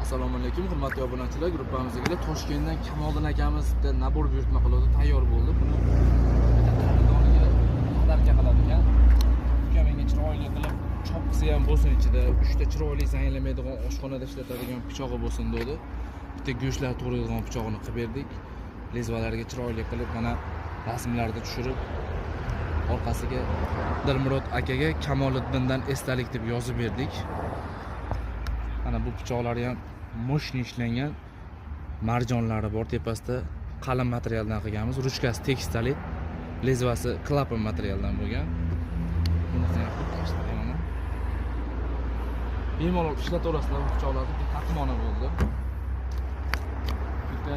Assalomu alaykum, hurmatli obunachilar. Gruppamizga Toshkentdan Kamoliddin akamiz bitta nabor buyurtma qiladi, tayyor bo'ldi. Buni xonadoniga qadamga qiladi ekan. Uka menga chiroyli qilib chopqisi ham bo'lsin ichida, 3 ta chiroyli zanglamaydigan oshxonada ishlatadigan pichog'i bo'lsin dedi. Bitta go'shtlar to'g'raydigan pichog'ini qilib berdik. Lezvalarga chiroyli qilib mana rasmlarni tushirib, orqasiga Dilmurod akaga Kamoliddindan esdalik deb yozib berdik. Mana bu pichoqlar ham moshni ishlangan, marjonlari bor, tepasida qalin materialdan qilganmiz. Ruchkasi tekstil, lezvasi klapan materialdan bo'lgan. Buni ham tashlayman. Bemalol ishlataverasizlar bu pichoqlarni, taqmona bo'ldi. Bitta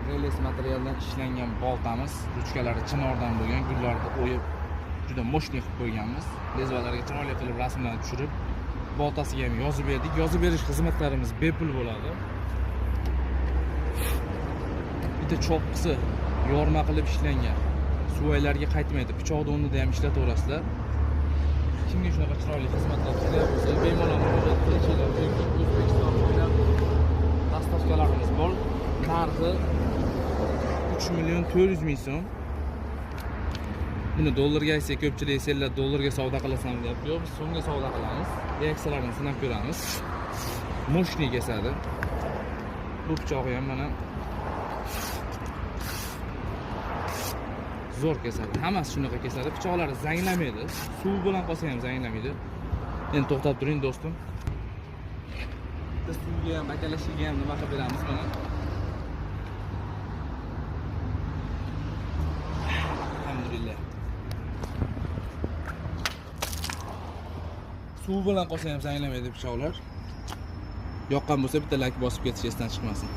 reles materialdan ishlangan boltamiz, ruchkalari chinordan bo'lgan, gullarni o'yib juda moshni qilib qo'yganmiz. Lezvalarga chiroyli qilib rasmlarni tushirib, boltasiga ham yozib berdik. Yozib berish xizmatlarimiz bepul bo'ladi. Bitta cho'qqisi yorma qilib ishlangan. Suvaylarga qaytmaydi. Pichoqni o'rnida ham ishlataverasizlar. Kimga shunaqa chiroyli xizmatlar kerak bo'lsa, bemalol murojaat qilinglar. O'zbekiston bo'ylab dastavkalarimiz bor. Narxi 3.400.000 so'm. Buni dollarga aytsak, ko'pchilik senlar dollarga savdo qilasan deb, yo'q, biz so'mga savdo qilamiz. Reaksiyalarni sinab ko'ramiz. Moshni kesadi. Bu pichoq ham mana zo'r kesadi. Hammasi shunaqa kesadi. Pichoqlari zanglamaydi. Suv bilan qolsa ham zanglamaydi. Endi to'xtab turing do'stim. Biz suvga ham, akalashiga ham nima qilib beramiz mana. Alhamdulillah. Suv bilan qolsa ham zanglamaydi pichoqlar. Yoqqan bo'lsa bitta like bosib ketish esdan chiqmasin.